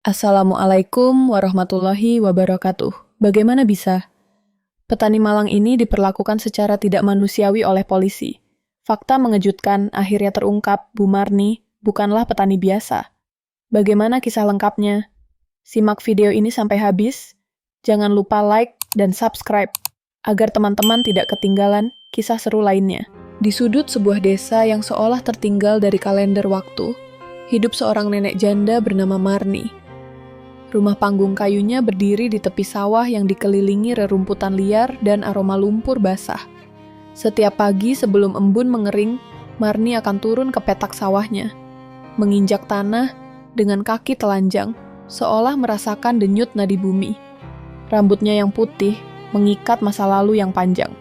Assalamualaikum warahmatullahi wabarakatuh. Bagaimana bisa? Petani malang ini diperlakukan secara tidak manusiawi oleh polisi. Fakta mengejutkan akhirnya terungkap Bu Marni bukanlah petani biasa. Bagaimana kisah lengkapnya? Simak video ini sampai habis. Jangan lupa like dan subscribe agar teman-teman tidak ketinggalan kisah seru lainnya. Di sudut sebuah desa yang seolah tertinggal dari kalender waktu, hidup seorang nenek janda bernama Marni. Rumah panggung kayunya berdiri di tepi sawah yang dikelilingi rerumputan liar dan aroma lumpur basah. Setiap pagi sebelum embun mengering, Marni akan turun ke petak sawahnya, menginjak tanah dengan kaki telanjang, seolah merasakan denyut nadi bumi. Rambutnya yang putih mengikat masa lalu yang panjang,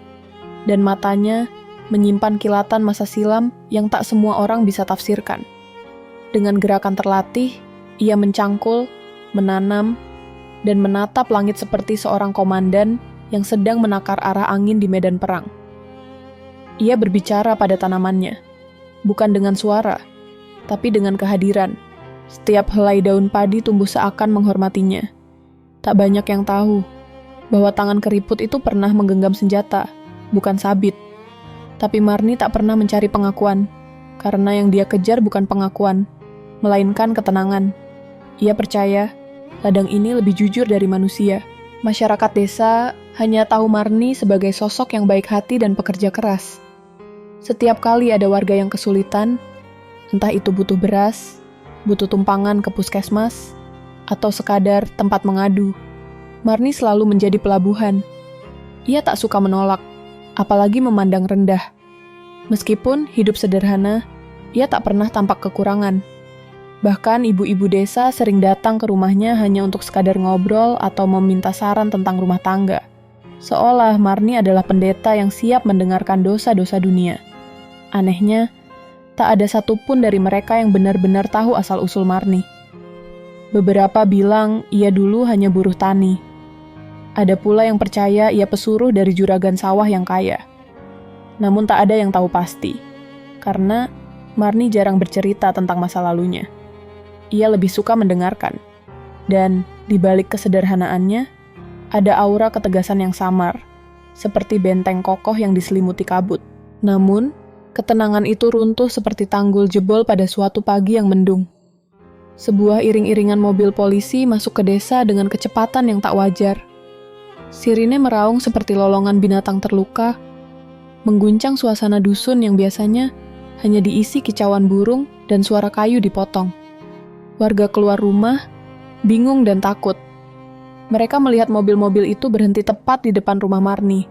dan matanya menyimpan kilatan masa silam yang tak semua orang bisa tafsirkan. Dengan gerakan terlatih, ia mencangkul, menanam, dan menatap langit seperti seorang komandan yang sedang menakar arah angin di medan perang. Ia berbicara pada tanamannya, bukan dengan suara, tapi dengan kehadiran. Setiap helai daun padi tumbuh seakan menghormatinya. Tak banyak yang tahu bahwa tangan keriput itu pernah menggenggam senjata, bukan sabit. Tapi Marni tak pernah mencari pengakuan, karena yang dia kejar bukan pengakuan, melainkan ketenangan. Ia percaya ladang ini lebih jujur dari manusia. Masyarakat desa hanya tahu Marni sebagai sosok yang baik hati dan pekerja keras. Setiap kali ada warga yang kesulitan, entah itu butuh beras, butuh tumpangan ke puskesmas, atau sekadar tempat mengadu, Marni selalu menjadi pelabuhan. Ia tak suka menolak, apalagi memandang rendah. Meskipun hidup sederhana, ia tak pernah tampak kekurangan. Bahkan ibu-ibu desa sering datang ke rumahnya hanya untuk sekadar ngobrol atau meminta saran tentang rumah tangga. Seolah Marni adalah pendeta yang siap mendengarkan dosa-dosa dunia. Anehnya, tak ada satupun dari mereka yang benar-benar tahu asal-usul Marni. Beberapa bilang ia dulu hanya buruh tani. Ada pula yang percaya ia pesuruh dari juragan sawah yang kaya. Namun tak ada yang tahu pasti, karena Marni jarang bercerita tentang masa lalunya. Ia lebih suka mendengarkan. Dan di balik kesederhanaannya, ada aura ketegasan yang samar, seperti benteng kokoh yang diselimuti kabut. Namun, ketenangan itu runtuh seperti tanggul jebol pada suatu pagi yang mendung. Sebuah iring-iringan mobil polisi masuk ke desa dengan kecepatan yang tak wajar. Sirine meraung seperti lolongan binatang terluka, mengguncang suasana dusun yang biasanya hanya diisi kicauan burung dan suara kayu dipotong. Warga keluar rumah, bingung dan takut. Mereka melihat mobil-mobil itu berhenti tepat di depan rumah Marni.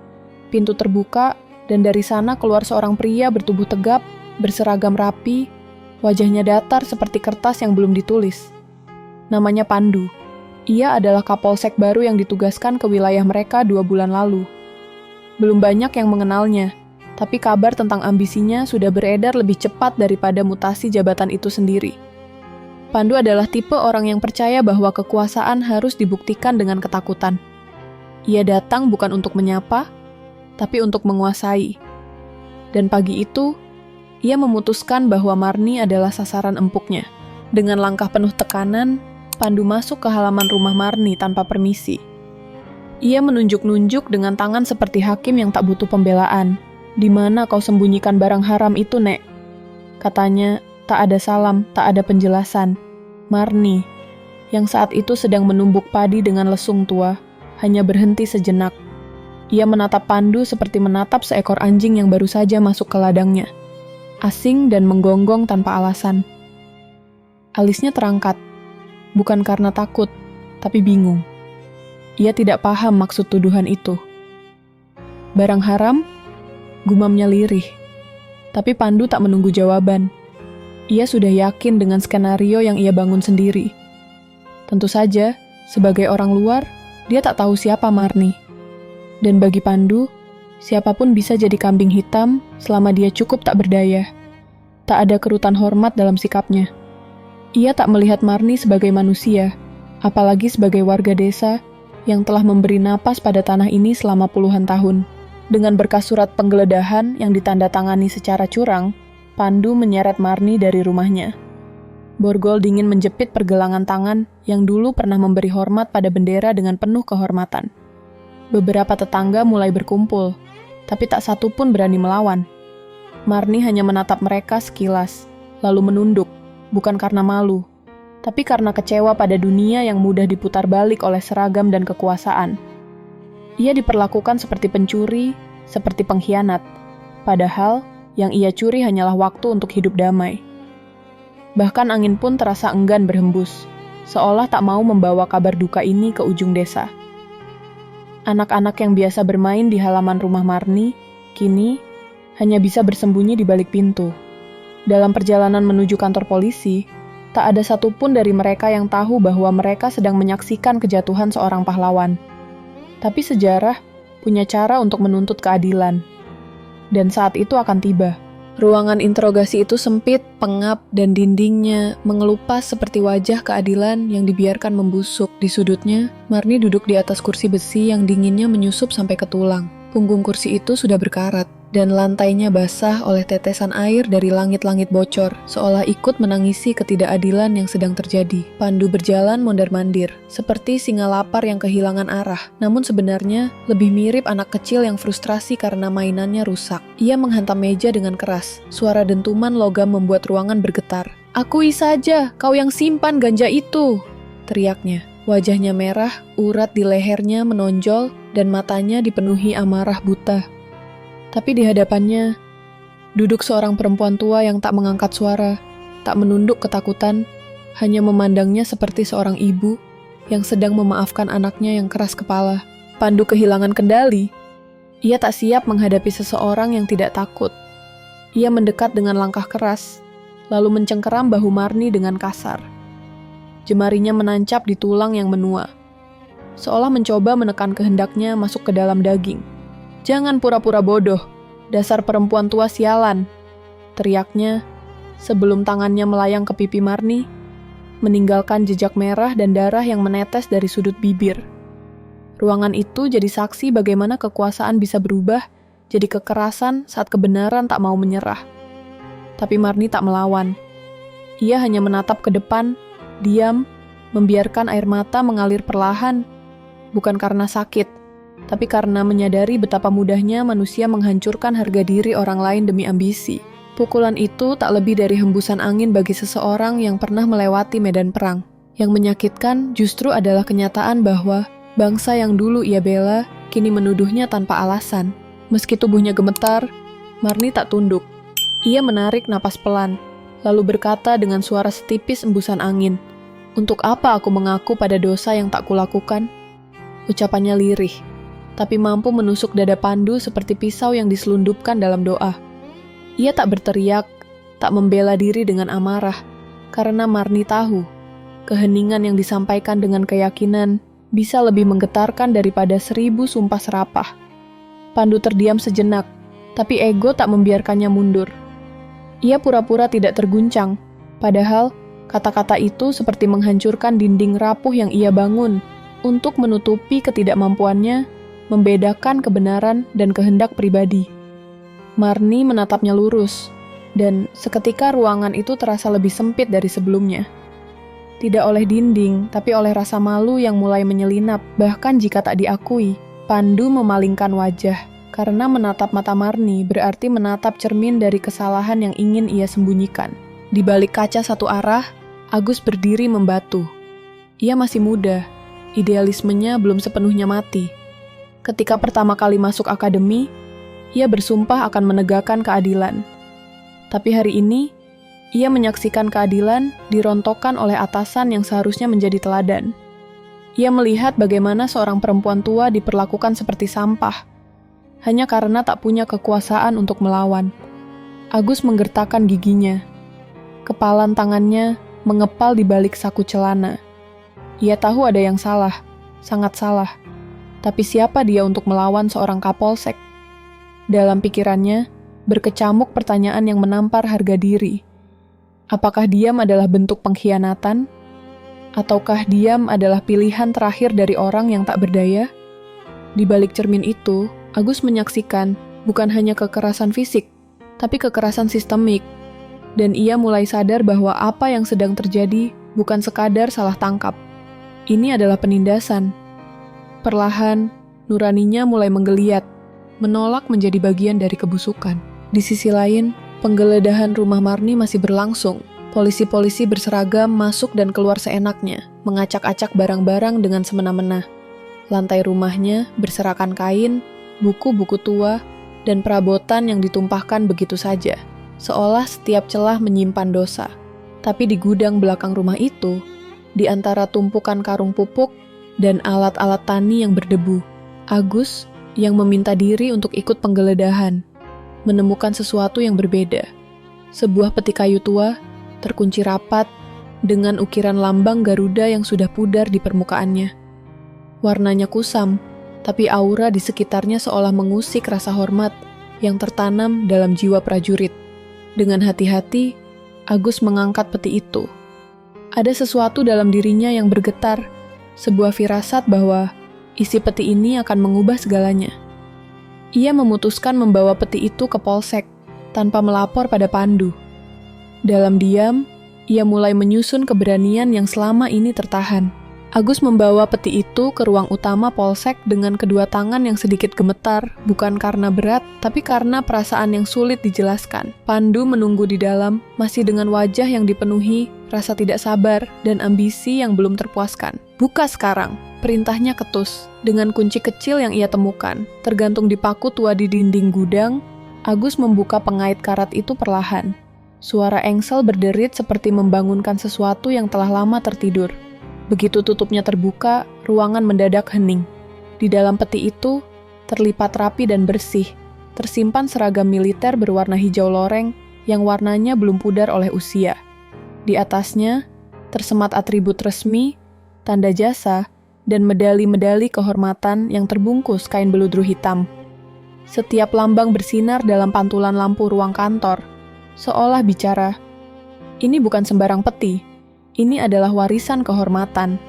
Pintu terbuka, dan dari sana keluar seorang pria bertubuh tegap, berseragam rapi, wajahnya datar seperti kertas yang belum ditulis. Namanya Pandu. Ia adalah kapolsek baru yang ditugaskan ke wilayah mereka 2 bulan lalu. Belum banyak yang mengenalnya, tapi kabar tentang ambisinya sudah beredar lebih cepat daripada mutasi jabatan itu sendiri. Pandu adalah tipe orang yang percaya bahwa kekuasaan harus dibuktikan dengan ketakutan. Ia datang bukan untuk menyapa, tapi untuk menguasai. Dan pagi itu, ia memutuskan bahwa Marni adalah sasaran empuknya. Dengan langkah penuh tekanan, Pandu masuk ke halaman rumah Marni tanpa permisi. Ia menunjuk-nunjuk dengan tangan seperti hakim yang tak butuh pembelaan. "Di mana kau sembunyikan barang haram itu, Nek?" Katanya. Tak ada salam, tak ada penjelasan. Marni, yang saat itu sedang menumbuk padi dengan lesung tua, hanya berhenti sejenak. Ia menatap Pandu seperti menatap seekor anjing yang baru saja masuk ke ladangnya. Asing dan menggonggong tanpa alasan. Alisnya terangkat, bukan karena takut, tapi bingung. Ia tidak paham maksud tuduhan itu. "Barang haram?" gumamnya lirih. Tapi Pandu tak menunggu jawaban. Ia sudah yakin dengan skenario yang ia bangun sendiri. Tentu saja, sebagai orang luar, dia tak tahu siapa Marni. Dan bagi Pandu, siapapun bisa jadi kambing hitam selama dia cukup tak berdaya. Tak ada kerutan hormat dalam sikapnya. Ia tak melihat Marni sebagai manusia, apalagi sebagai warga desa yang telah memberi napas pada tanah ini selama puluhan tahun. Dengan berkas surat penggeledahan yang ditandatangani secara curang, Pandu menyeret Marni dari rumahnya. Borgol dingin menjepit pergelangan tangan yang dulu pernah memberi hormat pada bendera dengan penuh kehormatan. Beberapa tetangga mulai berkumpul, tapi tak satu pun berani melawan. Marni hanya menatap mereka sekilas, lalu menunduk, bukan karena malu, tapi karena kecewa pada dunia yang mudah diputar balik oleh seragam dan kekuasaan. Ia diperlakukan seperti pencuri, seperti pengkhianat, padahal yang ia curi hanyalah waktu untuk hidup damai. Bahkan angin pun terasa enggan berhembus, seolah tak mau membawa kabar duka ini ke ujung desa. Anak-anak yang biasa bermain di halaman rumah Marni, kini hanya bisa bersembunyi di balik pintu. Dalam perjalanan menuju kantor polisi, tak ada satupun dari mereka yang tahu bahwa mereka sedang menyaksikan kejatuhan seorang pahlawan. Tapi sejarah punya cara untuk menuntut keadilan. Dan saat itu akan tiba. Ruangan interogasi itu sempit, pengap, dan dindingnya mengelupas seperti wajah keadilan yang dibiarkan membusuk. Di sudutnya, Marni duduk di atas kursi besi yang dinginnya menyusup sampai ke tulang. Punggung kursi itu sudah berkarat, dan lantainya basah oleh tetesan air dari langit-langit bocor, seolah ikut menangisi ketidakadilan yang sedang terjadi. Pandu berjalan mondar-mandir, seperti singa lapar yang kehilangan arah. Namun sebenarnya, lebih mirip anak kecil yang frustrasi karena mainannya rusak. Ia menghantam meja dengan keras. Suara dentuman logam membuat ruangan bergetar. "Akui saja, kau yang simpan ganja itu!" teriaknya. Wajahnya merah, urat di lehernya menonjol, dan matanya dipenuhi amarah buta. Tapi di hadapannya, duduk seorang perempuan tua yang tak mengangkat suara, tak menunduk ketakutan, hanya memandangnya seperti seorang ibu yang sedang memaafkan anaknya yang keras kepala. Pandu kehilangan kendali. Ia tak siap menghadapi seseorang yang tidak takut. Ia mendekat dengan langkah keras, lalu mencengkeram bahu Marni dengan kasar. Jemarinya menancap di tulang yang menua, seolah mencoba menekan kehendaknya masuk ke dalam daging. "Jangan pura-pura bodoh, dasar perempuan tua sialan," teriaknya sebelum tangannya melayang ke pipi Marni, meninggalkan jejak merah dan darah yang menetes dari sudut bibir. Ruangan itu jadi saksi bagaimana kekuasaan bisa berubah jadi kekerasan saat kebenaran tak mau menyerah. Tapi Marni tak melawan. Ia hanya menatap ke depan, diam, membiarkan air mata mengalir perlahan, bukan karena sakit, tapi karena menyadari betapa mudahnya manusia menghancurkan harga diri orang lain demi ambisi. Pukulan itu tak lebih dari hembusan angin bagi seseorang yang pernah melewati medan perang. Yang menyakitkan justru adalah kenyataan bahwa bangsa yang dulu ia bela kini menuduhnya tanpa alasan. Meski tubuhnya gemetar, Marni tak tunduk. Ia menarik napas pelan, lalu berkata dengan suara setipis embusan angin, "Untuk apa aku mengaku pada dosa yang tak kulakukan?" Ucapannya lirih, tapi mampu menusuk dada Pandu seperti pisau yang diselundupkan dalam doa. Ia tak berteriak, tak membela diri dengan amarah, karena Marni tahu, keheningan yang disampaikan dengan keyakinan bisa lebih menggetarkan daripada 1000 sumpah serapah. Pandu terdiam sejenak, tapi ego tak membiarkannya mundur. Ia pura-pura tidak terguncang, padahal kata-kata itu seperti menghancurkan dinding rapuh yang ia bangun untuk menutupi ketidakmampuannya membedakan kebenaran dan kehendak pribadi. Marni menatapnya lurus, dan seketika ruangan itu terasa lebih sempit dari sebelumnya. Tidak oleh dinding, tapi oleh rasa malu yang mulai menyelinap, bahkan jika tak diakui. Pandu memalingkan wajah, karena menatap mata Marni berarti menatap cermin dari kesalahan yang ingin ia sembunyikan. Di balik kaca satu arah, Agus berdiri membatu. Ia masih muda, idealismenya belum sepenuhnya mati. Ketika pertama kali masuk akademi, ia bersumpah akan menegakkan keadilan. Tapi hari ini, ia menyaksikan keadilan dirontokkan oleh atasan yang seharusnya menjadi teladan. Ia melihat bagaimana seorang perempuan tua diperlakukan seperti sampah, hanya karena tak punya kekuasaan untuk melawan. Agus menggertakkan giginya. Kepalan tangannya mengepal di balik saku celana. Ia tahu ada yang salah, sangat salah. Tapi siapa dia untuk melawan seorang kapolsek? Dalam pikirannya, berkecamuk pertanyaan yang menampar harga diri. Apakah diam adalah bentuk pengkhianatan? Ataukah diam adalah pilihan terakhir dari orang yang tak berdaya? Di balik cermin itu, Agus menyaksikan bukan hanya kekerasan fisik, tapi kekerasan sistemik. Dan ia mulai sadar bahwa apa yang sedang terjadi bukan sekadar salah tangkap. Ini adalah penindasan. Perlahan, nuraninya mulai menggeliat, menolak menjadi bagian dari kebusukan. Di sisi lain, penggeledahan rumah Marni masih berlangsung. Polisi-polisi berseragam masuk dan keluar seenaknya, mengacak-acak barang-barang dengan semena-mena. Lantai rumahnya berserakan kain, buku-buku tua, dan perabotan yang ditumpahkan begitu saja, seolah setiap celah menyimpan dosa. Tapi di gudang belakang rumah itu, di antara tumpukan karung pupuk dan alat-alat tani yang berdebu, Agus yang meminta diri untuk ikut penggeledahan, menemukan sesuatu yang berbeda. Sebuah peti kayu tua, terkunci rapat, dengan ukiran lambang Garuda yang sudah pudar di permukaannya. Warnanya kusam, tapi aura di sekitarnya seolah mengusik rasa hormat yang tertanam dalam jiwa prajurit. Dengan hati-hati, Agus mengangkat peti itu. Ada sesuatu dalam dirinya yang bergetar, sebuah firasat bahwa isi peti ini akan mengubah segalanya. Ia memutuskan membawa peti itu ke polsek, tanpa melapor pada Pandu. Dalam diam, ia mulai menyusun keberanian yang selama ini tertahan. Agus membawa peti itu ke ruang utama polsek dengan kedua tangan yang sedikit gemetar, bukan karena berat, tapi karena perasaan yang sulit dijelaskan. Pandu menunggu di dalam, masih dengan wajah yang dipenuhi rasa tidak sabar dan ambisi yang belum terpuaskan. "Buka sekarang," perintahnya ketus. Dengan kunci kecil yang ia temukan, tergantung di paku tua di dinding gudang, Agus membuka pengait karat itu perlahan. Suara engsel berderit seperti membangunkan sesuatu yang telah lama tertidur. Begitu tutupnya terbuka, ruangan mendadak hening. Di dalam peti itu, terlipat rapi dan bersih, tersimpan seragam militer berwarna hijau loreng yang warnanya belum pudar oleh usia. Di atasnya, tersemat atribut resmi, tanda jasa, dan medali-medali kehormatan yang terbungkus kain beludru hitam. Setiap lambang bersinar dalam pantulan lampu ruang kantor, seolah bicara, "Ini bukan sembarang peti. Ini adalah warisan kehormatan."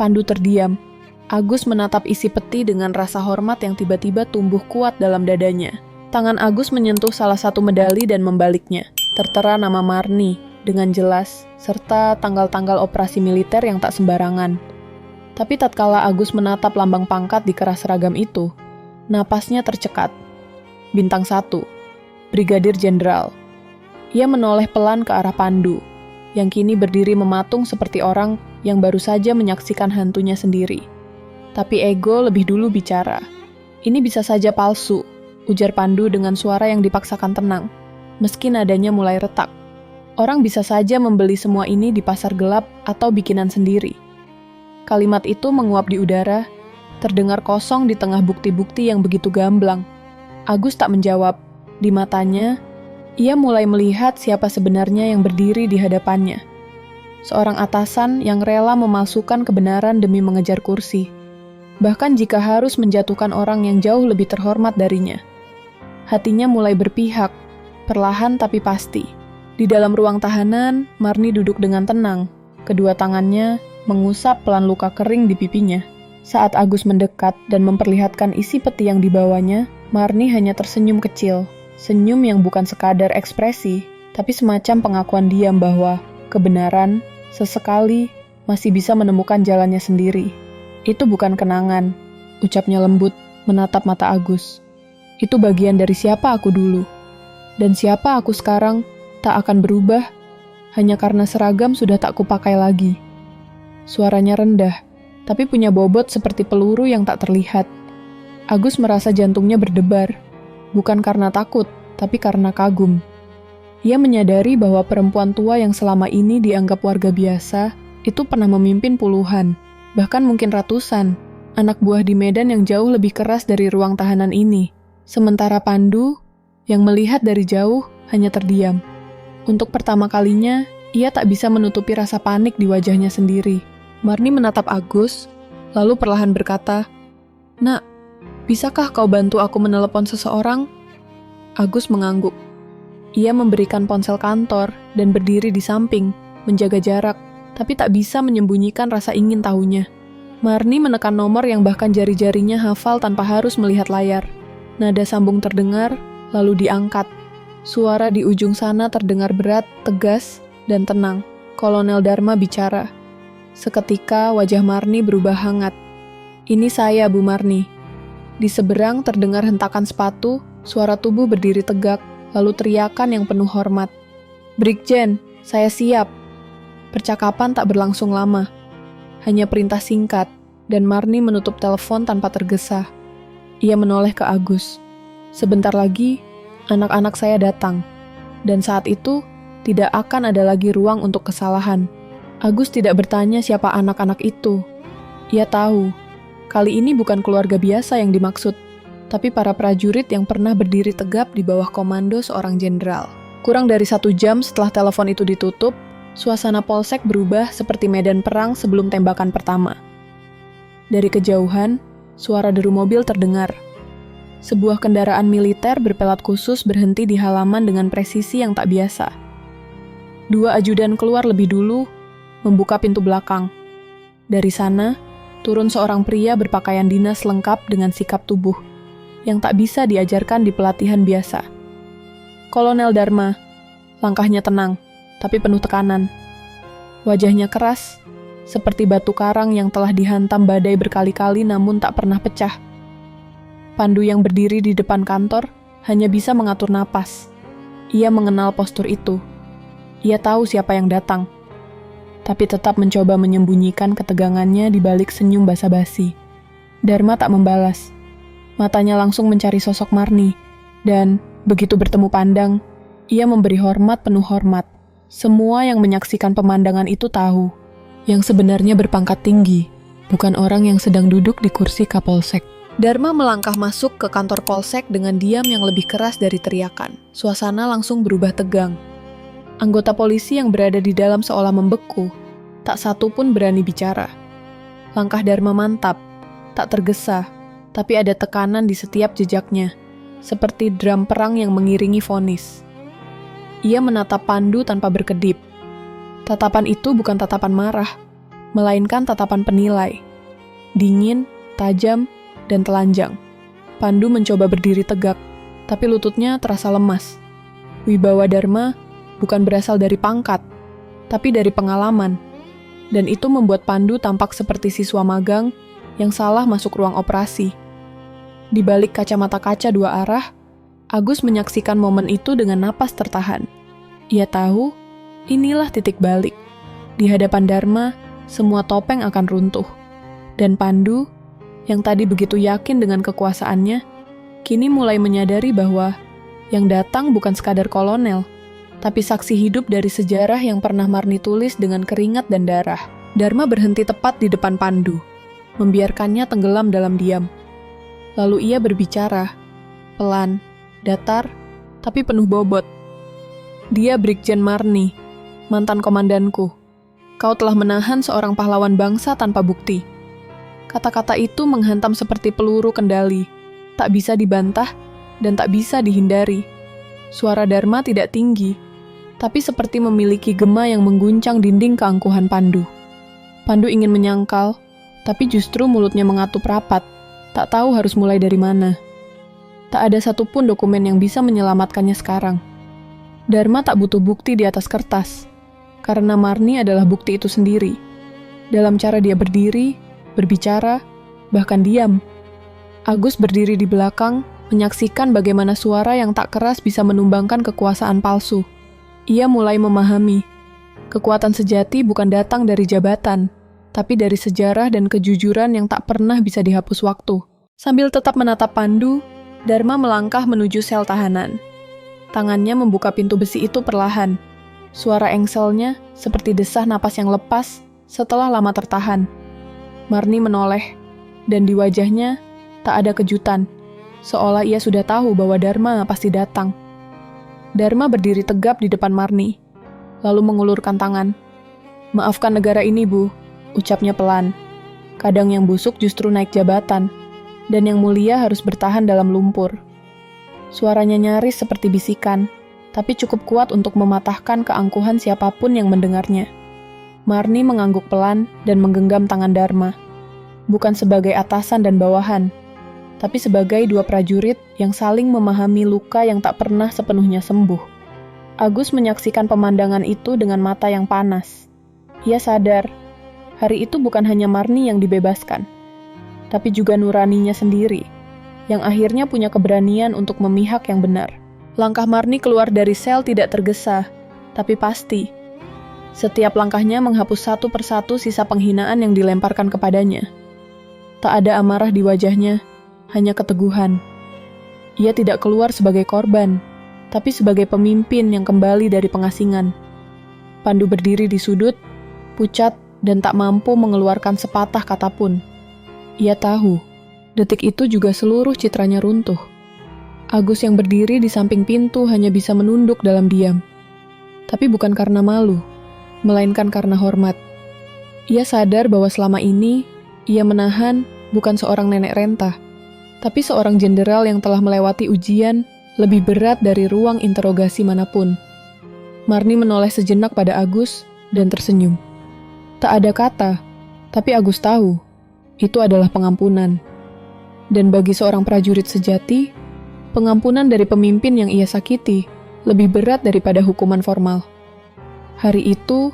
Pandu terdiam. Agus menatap isi peti dengan rasa hormat yang tiba-tiba tumbuh kuat dalam dadanya. Tangan Agus menyentuh salah satu medali dan membaliknya. Tertera nama Marni dengan jelas, serta tanggal-tanggal operasi militer yang tak sembarangan. Tapi tatkala Agus menatap lambang pangkat di keras seragam itu, napasnya tercekat. Bintang 1, Brigadir Jenderal. Ia menoleh pelan ke arah Pandu, yang kini berdiri mematung seperti orang yang baru saja menyaksikan hantunya sendiri. Tapi ego lebih dulu bicara. "Ini bisa saja palsu," ujar Pandu dengan suara yang dipaksakan tenang, meski nadanya mulai retak. "Orang bisa saja membeli semua ini di pasar gelap atau bikinan sendiri." Kalimat itu menguap di udara, terdengar kosong di tengah bukti-bukti yang begitu gamblang. Agus tak menjawab. Di matanya, ia mulai melihat siapa sebenarnya yang berdiri di hadapannya. Seorang atasan yang rela memalsukan kebenaran demi mengejar kursi, bahkan jika harus menjatuhkan orang yang jauh lebih terhormat darinya. Hatinya mulai berpihak, perlahan tapi pasti. Di dalam ruang tahanan, Marni duduk dengan tenang, kedua tangannya mengusap pelan luka kering di pipinya. Saat Agus mendekat dan memperlihatkan isi peti yang dibawanya, Marni hanya tersenyum kecil. Senyum yang bukan sekadar ekspresi, tapi semacam pengakuan diam bahwa kebenaran sesekali masih bisa menemukan jalannya sendiri. "Itu bukan kenangan," ucapnya lembut, menatap mata Agus. "Itu bagian dari siapa aku dulu. Dan siapa aku sekarang tak akan berubah hanya karena seragam sudah tak kupakai lagi." Suaranya rendah, tapi punya bobot seperti peluru yang tak terlihat. Agus merasa jantungnya berdebar. Bukan karena takut, tapi karena kagum. Ia menyadari bahwa perempuan tua yang selama ini dianggap warga biasa, itu pernah memimpin puluhan, bahkan mungkin ratusan, anak buah di Medan yang jauh lebih keras dari ruang tahanan ini. Sementara Pandu, yang melihat dari jauh, hanya terdiam. Untuk pertama kalinya, ia tak bisa menutupi rasa panik di wajahnya sendiri. Marni menatap Agus, lalu perlahan berkata, "Nak, bisakah kau bantu aku menelepon seseorang?" Agus mengangguk. Ia memberikan ponsel kantor dan berdiri di samping, menjaga jarak, tapi tak bisa menyembunyikan rasa ingin tahunya. Marni menekan nomor yang bahkan jari-jarinya hafal tanpa harus melihat layar. Nada sambung terdengar, lalu diangkat. Suara di ujung sana terdengar berat, tegas, dan tenang. Kolonel Dharma bicara. Seketika wajah Marni berubah hangat. "Ini saya, Bu Marni." Di seberang terdengar hentakan sepatu, suara tubuh berdiri tegak, lalu teriakan yang penuh hormat. "Brigjen, saya siap." Percakapan tak berlangsung lama. Hanya perintah singkat, dan Marni menutup telepon tanpa tergesa. Ia menoleh ke Agus. Sebentar lagi, anak-anak saya datang. Dan saat itu, tidak akan ada lagi ruang untuk kesalahan. Agus tidak bertanya siapa anak-anak itu. Ia tahu, kali ini bukan keluarga biasa yang dimaksud, tapi para prajurit yang pernah berdiri tegap di bawah komando seorang jenderal. Kurang dari 1 jam setelah telepon itu ditutup, suasana polsek berubah seperti medan perang sebelum tembakan pertama. Dari kejauhan, suara deru mobil terdengar. Sebuah kendaraan militer berpelat khusus berhenti di halaman dengan presisi yang tak biasa. 2 ajudan keluar lebih dulu, membuka pintu belakang. Dari sana, turun seorang pria berpakaian dinas lengkap dengan sikap tubuh, yang tak bisa diajarkan di pelatihan biasa. "Kolonel Dharma." Langkahnya tenang, tapi penuh tekanan. Wajahnya keras, seperti batu karang yang telah dihantam badai berkali-kali namun tak pernah pecah. Pandu yang berdiri di depan kantor hanya bisa mengatur napas. Ia mengenal postur itu. Ia tahu siapa yang datang, tapi tetap mencoba menyembunyikan ketegangannya di balik senyum basa-basi. Dharma tak membalas. Matanya langsung mencari sosok Marni, dan begitu bertemu pandang, ia memberi hormat penuh hormat. Semua yang menyaksikan pemandangan itu tahu, yang sebenarnya berpangkat tinggi, bukan orang yang sedang duduk di kursi Kapolsek. Dharma melangkah masuk ke kantor polsek dengan diam yang lebih keras dari teriakan. Suasana langsung berubah tegang. Anggota polisi yang berada di dalam seolah membeku, tak satu pun berani bicara. Langkah Dharma mantap, tak tergesa, tapi ada tekanan di setiap jejaknya, seperti drum perang yang mengiringi vonis. Ia menatap Pandu tanpa berkedip. Tatapan itu bukan tatapan marah, melainkan tatapan penilai. Dingin, tajam, dan telanjang. Pandu mencoba berdiri tegak, tapi lututnya terasa lemas. Wibawa Dharma bukan berasal dari pangkat, tapi dari pengalaman. Dan itu membuat Pandu tampak seperti siswa magang yang salah masuk ruang operasi. Di balik kacamata kaca 2 arah, Agus menyaksikan momen itu dengan napas tertahan. Ia tahu, inilah titik balik. Di hadapan Dharma, semua topeng akan runtuh. Dan Pandu, yang tadi begitu yakin dengan kekuasaannya, kini mulai menyadari bahwa yang datang bukan sekadar kolonel, tapi saksi hidup dari sejarah yang pernah Marni tulis dengan keringat dan darah. Dharma berhenti tepat di depan Pandu, membiarkannya tenggelam dalam diam. Lalu ia berbicara, pelan, datar, tapi penuh bobot. "Dia Brigjen Marni, mantan komandanku. Kau telah menahan seorang pahlawan bangsa tanpa bukti." Kata-kata itu menghantam seperti peluru kendali, tak bisa dibantah dan tak bisa dihindari. Suara Dharma tidak tinggi, tapi seperti memiliki gema yang mengguncang dinding keangkuhan Pandu. Pandu ingin menyangkal, tapi justru mulutnya mengatup rapat, tak tahu harus mulai dari mana. Tak ada satupun dokumen yang bisa menyelamatkannya sekarang. Dharma tak butuh bukti di atas kertas, karena Marni adalah bukti itu sendiri. Dalam cara dia berdiri, berbicara, bahkan diam. Agus berdiri di belakang, menyaksikan bagaimana suara yang tak keras bisa menumbangkan kekuasaan palsu. Ia mulai memahami, kekuatan sejati bukan datang dari jabatan, tapi dari sejarah dan kejujuran yang tak pernah bisa dihapus waktu. Sambil tetap menatap Pandu, Dharma melangkah menuju sel tahanan. Tangannya membuka pintu besi itu perlahan. Suara engselnya seperti desah napas yang lepas setelah lama tertahan. Marni menoleh, dan di wajahnya tak ada kejutan, seolah ia sudah tahu bahwa Dharma pasti datang. Dharma berdiri tegap di depan Marni, lalu mengulurkan tangan. "Maafkan negara ini, Bu," ucapnya pelan. Kadang yang busuk justru naik jabatan, dan yang mulia harus bertahan dalam lumpur. Suaranya nyaris seperti bisikan, tapi cukup kuat untuk mematahkan keangkuhan siapapun yang mendengarnya. Marni mengangguk pelan dan menggenggam tangan Dharma, bukan sebagai atasan dan bawahan, tapi sebagai dua prajurit yang saling memahami luka yang tak pernah sepenuhnya sembuh. Agus menyaksikan pemandangan itu dengan mata yang panas. Ia sadar, hari itu bukan hanya Marni yang dibebaskan, tapi juga nuraninya sendiri, yang akhirnya punya keberanian untuk memihak yang benar. Langkah Marni keluar dari sel tidak tergesa, tapi pasti. Setiap langkahnya menghapus satu persatu sisa penghinaan yang dilemparkan kepadanya. Tak ada amarah di wajahnya, hanya keteguhan. Ia tidak keluar sebagai korban, tapi sebagai pemimpin yang kembali dari pengasingan. Pandu berdiri di sudut, pucat dan tak mampu mengeluarkan sepatah kata pun. Ia tahu, detik itu juga seluruh citranya runtuh. Agus yang berdiri di samping pintu hanya bisa menunduk dalam diam. Tapi bukan karena malu, melainkan karena hormat. Ia sadar bahwa selama ini, ia menahan bukan seorang nenek renta, tapi seorang jenderal yang telah melewati ujian lebih berat dari ruang interogasi manapun. Marni menoleh sejenak pada Agus dan tersenyum. Tak ada kata, tapi Agus tahu, itu adalah pengampunan. Dan bagi seorang prajurit sejati, pengampunan dari pemimpin yang ia sakiti lebih berat daripada hukuman formal. Hari itu,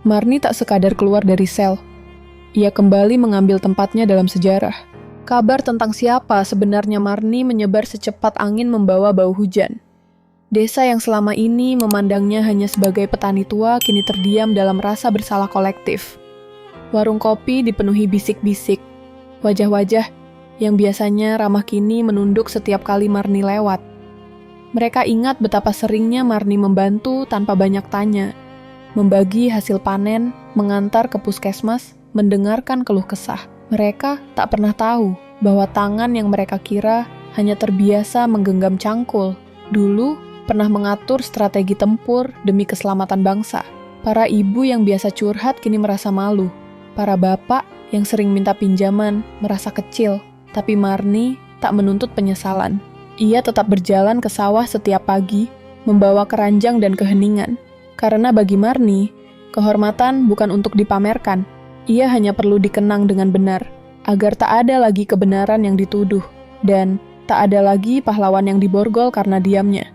Marni tak sekadar keluar dari sel. Ia kembali mengambil tempatnya dalam sejarah. Kabar tentang siapa sebenarnya Marni menyebar secepat angin membawa bau hujan. Desa yang selama ini memandangnya hanya sebagai petani tua kini terdiam dalam rasa bersalah kolektif. Warung kopi dipenuhi bisik-bisik. Wajah-wajah yang biasanya ramah kini menunduk setiap kali Marni lewat. Mereka ingat betapa seringnya Marni membantu tanpa banyak tanya, membagi hasil panen, mengantar ke puskesmas, mendengarkan keluh kesah. Mereka tak pernah tahu bahwa tangan yang mereka kira hanya terbiasa menggenggam cangkul, dulu pernah mengatur strategi tempur demi keselamatan bangsa. Para ibu yang biasa curhat kini merasa malu. Para bapak yang sering minta pinjaman merasa kecil, tapi Marni tak menuntut penyesalan. Ia tetap berjalan ke sawah setiap pagi, membawa keranjang dan keheningan. Karena bagi Marni, kehormatan bukan untuk dipamerkan. Ia hanya perlu dikenang dengan benar, agar tak ada lagi kebenaran yang dituduh, dan tak ada lagi pahlawan yang diborgol karena diamnya.